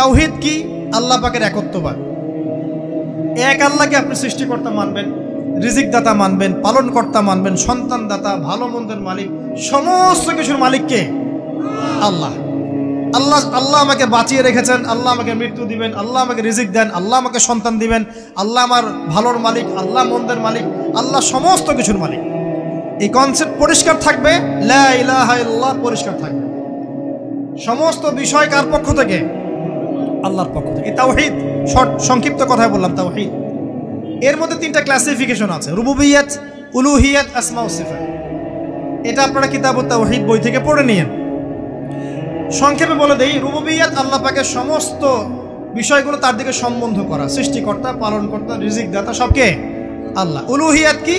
তাওহীদ কি? আল্লাহ পাকের একত্ববাদ। এক আল্লাহকে আপনি সৃষ্টিকর্তা মানবেন, রিজিক দাতা মানবেন, পালন কর্তা মানবেন, সন্তান দাতা, ভালো মন্দের মালিক, সমস্ত কিছুর মালিক কে? আল্লাহ। আল্লাহ আল্লাহ আমাকে বাঁচিয়ে রেখেছেন, আল্লাহ আমাকে মৃত্যু দিবেন, আল্লাহ আমাকে রিজিক দেন, আল্লাহ আমাকে সন্তান দিবেন, আল্লাহ আমার ভালোর মালিক, আল্লাহ মন্দের মালিক, আল্লাহ সমস্ত কিছুর মালিক। এই কনসেপ্ট পরিষ্কার থাকবে, লা ইলাহা ইল্লাল্লাহ পরিষ্কার থাকবে। সমস্ত বিষয় কার পক্ষ থেকে? আল্লাহর পক্ষ থেকে। তাওহীদ, শর্ট সংক্ষিপ্ত কথায় বললাম তাওহীদ। এর মধ্যে তিনটা ক্লাসিফিকেশন আছে, রুবুবিয়্যাত, উলুহিয়্যাত, আসমা ও সিফাত। এটা আপনারা কিতাবুত তাওহীদ বই থেকে পড়ে নিয়েন। সংক্ষেপে বলে দেই, রুবুবিয়্যাত আল্লাহ পাকের সমস্ত বিষয়গুলো তার দিকে সম্বন্ধ করা, সৃষ্টিকর্তা, পালনকর্তা, রিজিক দাতা সবকে আল্লাহ। উলুহিয়্যাত কি?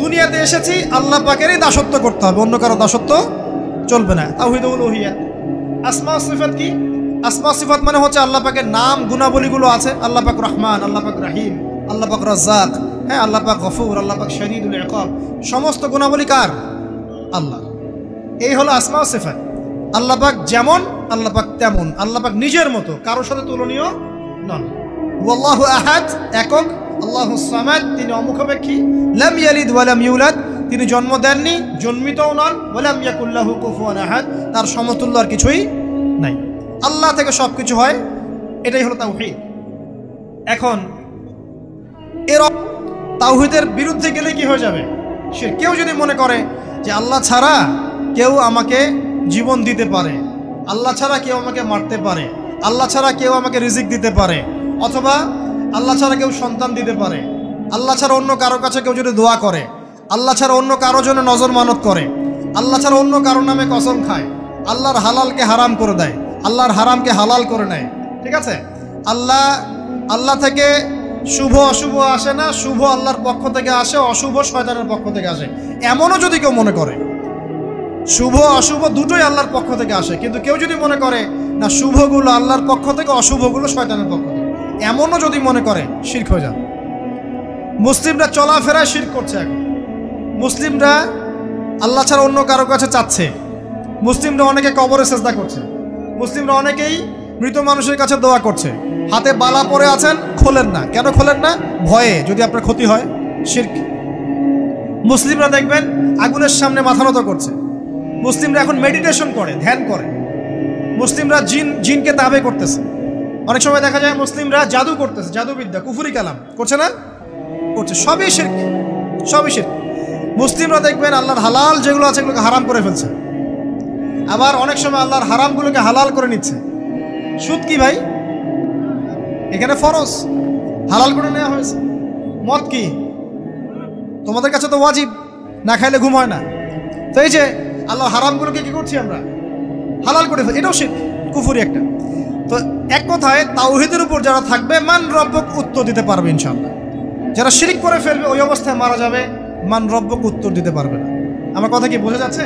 দুনিয়াতে এসেছি আল্লাহ পাকেরই দাসত্ব করতে হবে, অন্য কারো দাসত্ব চলবে না, তাওহীদ উলুহিয়্যাত। আসমা ও সিফাত কি? আসমা সিফাত মানে হচ্ছে আল্লাহ পাকের নাম গুণাবলীগুলো আছে, আল্লাহ পাক রহমান, আল্লাহ পাক রহিম, আল্লাহ পাক রাজ্জাক, হ্যাঁ, আল্লাহ পাক গফুর, আল্লাহ পাক শদীদুল ইকাব, সমস্ত গুণাবলী কার? আল্লাহ। এই হলো আসমা সিফাত। আল্লাহ পাক যেমন, আল্লাহ পাক তেমন, আল্লাহ পাক নিজের মতো, কারোর সাথে তুলনীয় নন। ওয়াল্লাহু আহাদ, একক, আল্লাহুস সামাদ, তিনি অমুখাপেক্ষী, লাম ইয়ালিদ ওয়া লাম ইউলাদ, তিনি জন্ম দেননি, জন্মিতও নন, ওয়া লাম ইয়াকুল লাহু কুফুয়ান আহাদ, তার সমতুল্য আর কিছুই নাই। আল্লাহ থেকে সব কিছু হয়, এটাই হলো তাওহীদ। এখন এর তাওহীদের বিরুদ্ধে গেলে কি হয়ে যাবে? সে কেউ যদি মনে করে যে আল্লাহ ছাড়া কেউ আমাকে জীবন দিতে পারে, আল্লাহ ছাড়া কেউ আমাকে মারতে পারে, আল্লাহ ছাড়া কেউ আমাকে রিজিক দিতে পারে, অথবা আল্লাহ ছাড়া কেউ সন্তান দিতে পারে, আল্লাহ ছাড়া অন্য কারোর কাছে কেউ যদি দোয়া করে, আল্লাহ ছাড়া অন্য কারোর জন্য নজর মানত করে, আল্লাহ ছাড়া অন্য কারোর নামে কসম খায়, আল্লাহর হালালকে হারাম করে দেয়, আল্লাহর হারামকে হালাল করে নেয়, ঠিক আছে? আল্লাহ থেকে শুভ অশুভ আসে না, শুভ আল্লাহর পক্ষ থেকে আসে, অশুভ শয়তানের পক্ষ থেকে আসে, এমনও যদি কেউ মনে করে, শুভ অশুভ দুটোই আল্লাহর পক্ষ থেকে আসে, কিন্তু কেউ যদি মনে করে না শুভগুলো আল্লাহর পক্ষ থেকে, অশুভগুলো শয়তানের পক্ষ থেকে, এমনও যদি মনে করে, শিরক হয়ে যাবে। মুসলিমরা চলাফেরায় শিরক করছে। এখন মুসলিমরা আল্লাহ ছাড়া অন্য কারো কাছে চাচ্ছে, মুসলিমরা অনেকে কবরে সেজদা করছে, মুসলিমরা অনেকেই মৃত মানুষের কাছে দোয়া করছে, হাতে বালা পরে আছেন, খোলেন না। কেন খোলেন না? ভয়ে যদি আপনার ক্ষতি হয়, শিরক। মুসলিমরা দেখবেন আগুনের সামনে মাথা নত করছে, মুসলিমরা এখন মেডিটেশন করে, ধ্যান করে, মুসলিমরা জিনকে তাবে করতেছে, অনেক সময় দেখা যায় মুসলিমরা জাদু করতেছে, জাদুবিদ্যা, কুফরি কালাম করছে না? করছে, সবই শিরক, সবই শিরক। মুসলিমরা দেখবেন আল্লাহর হালাল যেগুলো আছে এগুলোকে হারাম করে ফেলছে, আবার অনেক সময় আল্লাহর হারামগুলোকে হালাল করে নিচ্ছে। সুদ কি ভাই? এখানে ফরজ, হালাল করে নেওয়া হয়েছে। মদ কি? তোমাদের কাছে তো ওয়াজিব, না খাইলে ঘুম হয় না। তো এই যে আল্লাহ হারামগুলোকে কি করছি আমরা? হালাল করে ফেলছি, এটাও শিরক, কুফরি একটা। তো এক কথায় তাওহীদের উপর যারা থাকবে, মান রব্বক উত্তর দিতে পারবে ইনশাআল্লাহ। যারা শিরক করে ফেলবে ওই অবস্থায় মারা যাবে, মান রব্বক উত্তর দিতে পারবে না। আমার কথা কি বোঝা যাচ্ছে?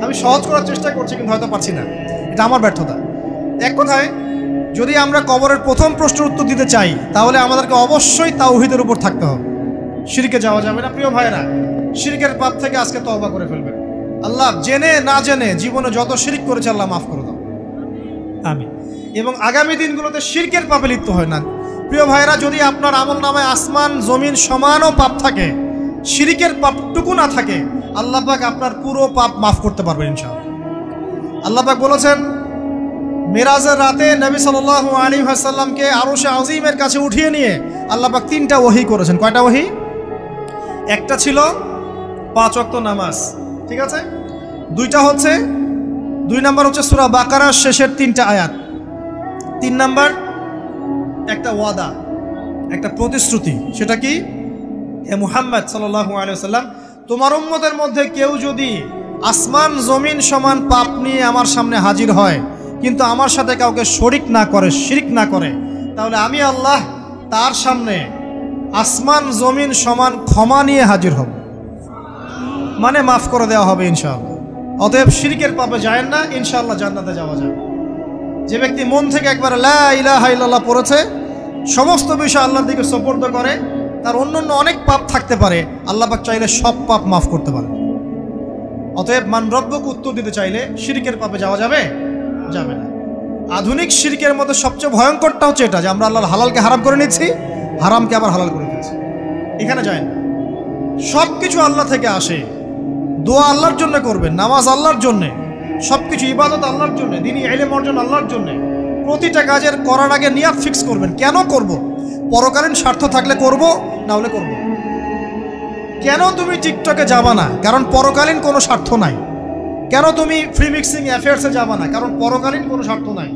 আমি সহজ করার চেষ্টা করছি, কিন্তু হয়তো পারছি না, এটা আমার ব্যর্থতা। এক কথায় যদি আমরা কবরের প্রথম প্রশ্নের উত্তর দিতে চাই, তাহলে আমাদেরকে অবশ্যই তাওহীদের উপর থাকতে হবে, শিরকে যাওয়া যাবে না। প্রিয় ভাইরা, শিরকের পাপ থেকে আজকে তওবা করে ফেলবেন। আল্লাহ জেনে না জেনে জীবনে যত শিরক করেছে আল্লাহ মাফ করে দাও, আমিন। এবং আগামী দিনগুলোতে শিরকের পাপে লিপ্ত হয় না। প্রিয় ভাইরা, যদি আপনার আমল নামায় আসমান জমিন সমানও পাপ থাকে, শিরকের পাপটুকু না থাকে, আল্লাহ পাক আপনার পুরো পাপ মাফ করতে পারবেন ইনশাআল্লাহ। আল্লাহ পাক বলেছেন, মিরাজের রাতে নবী সাল্লাল্লাহু আলাইহি ওয়াসাল্লামকে আরশে আজিমের কাছে উঠিয়ে নিয়ে আল্লাহ পাক 3টা ওহী করেছেন। কয়টা ওহী? একটা ছিল 5 ওয়াক্ত নামাজ, ঠিক আছে? 2 নাম্বার হচ্ছে সূরা বাকারার শেষের 3টা আয়াত। 3 নাম্বার একটা ওয়াদা, একটা প্রতিশ্রুতি। সেটা কি? হে মুহাম্মদ সাল্লাল্লাহু আলাইহি ওয়াসাল্লাম, তোমার উম্মতের মধ্যে কেউ যদি আসমান জমিন সমান পাপ নিয়ে আমার সামনে হাজির হয়, কিন্তু আমার সাথে কাউকে শরিক না করে, শিরক না করে, তাহলে আমি আল্লাহ তার সামনে আসমান জমিন সমান ক্ষমা নিয়ে হাজির হব, মানে মাফ করে দেওয়া হবে ইনশাআল্লাহ। অতএব শিরকের পাপে যায় না, ইনশাআল্লাহ জান্নাতে যাওয়া যাবে। যে ব্যক্তি মন থেকে একবার লা ইলাহা ইল্লাল্লাহ পড়েছে, সমস্ত বিষয় আল্লাহর দিকে সুপর্দ করে, তার অন্যান্য অনেক পাপ থাকতে পারে, আল্লাহ পাক চাইলে সব পাপ মাফ করতে পারে। অতএব মান রব্বক উত্তর দিতে চাইলে শিরকের পাপে যাওয়া যাবে? যাবে না। আধুনিক শিরকের মধ্যে সবচেয়ে ভয়ঙ্করটা হচ্ছে এটা যে আমরা আল্লাহর হালালকে হারাম করে নিচ্ছি, হারামকে আবার হালাল করে দিচ্ছি। এখানে যায় না, সব কিছু আল্লাহ থেকে আসে। দোয়া আল্লাহর জন্য করবেন, নামাজ আল্লাহর জন্যে, সব কিছু ইবাদত আল্লাহর জন্য, দিনী ইলম অর্জন আল্লাহর জন্য। প্রতিটা কাজের করার আগে নিয়াত ফিক্স করবেন, কেন করব, পরকালীন স্বার্থ থাকলে করব, না হলে করব। কেন তুমি টিকটকে যাবা না, কারণ পরকালীন কোনো স্বার্থ নাই। কেন তুমি ফ্রি মিক্সিং অ্যাফেয়ার্সে যাবা না, কারণ পরকালীন কোনো স্বার্থ নাই।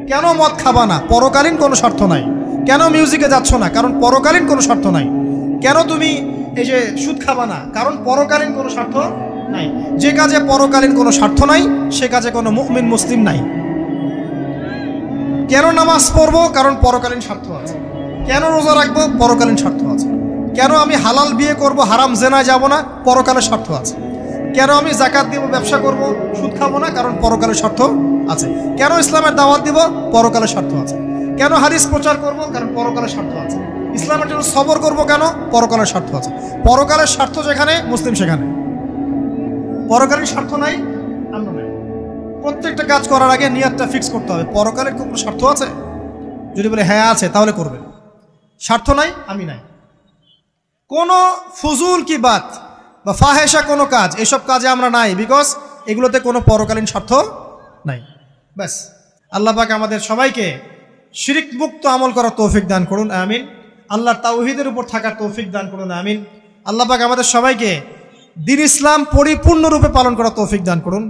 কেন মদ খাবা না, পরকালীন কোনো স্বার্থ নাই। কেন মিউজিকে যাচ্ছ না, কারণ পরকালীন কোনো স্বার্থ নাই। কেন তুমি এই যে সুদ খাবা না, কারণ পরকালীন কোনো স্বার্থ নাই। যে কাজে পরকালীন কোনো স্বার্থ নাই সে কাজে কোনো মুমিন মুসলিম নাই। কেন নামাজ পড়বো, কারণ পরকালীন স্বার্থ আছে। কেন রোজা রাখবো, পরকালীন স্বার্থ আছে। কেন আমি হালাল বিয়ে করব, হারাম জেনায় যাব না, পরকালের স্বার্থ আছে। কেন আমি যাকাত দিব, ব্যবসা করব, সুদ খাবো না, কারণ পরকালের স্বার্থ আছে। কেন ইসলামের দাওয়াত দিব, পরকালের স্বার্থ আছে। কেন হাদিস প্রচার করব, কারণ পরকালের স্বার্থ আছে। ইসলামের জন্য সবর করব কেন, পরকালের স্বার্থ আছে। পরকালের স্বার্থ যেখানে, মুসলিম সেখানে। পরকালীন স্বার্থ নাই, আমরা নাই। প্রত্যেকটা কাজ করার আগে নিয়তটা ফিক্স করতে হবে, পরকালের কোনো স্বার্থ আছে। যদি বলে হ্যাঁ আছে, তাহলে করবে। স্বার্থ নাই, আমি নাই। কোনো ফুজুল কি বাত বা ফাহেসা কোনো কাজ, এসব কাজে আমরা নাই, বিকজ এগুলোতে কোনো পরকালীন স্বার্থ নাই। ব্যাস, আল্লাহ পাক আমাদের সবাইকে শিরিক মুক্ত আমল করার তৌফিক দান করুন, আমিন। আল্লাহর তাওহীদের উপর থাকার তৌফিক দান করুন, আমিন। আল্লাহ পাক আমাদের সবাইকে দ্বীন ইসলাম পরিপূর্ণরূপে পালন করার তৌফিক দান করুন।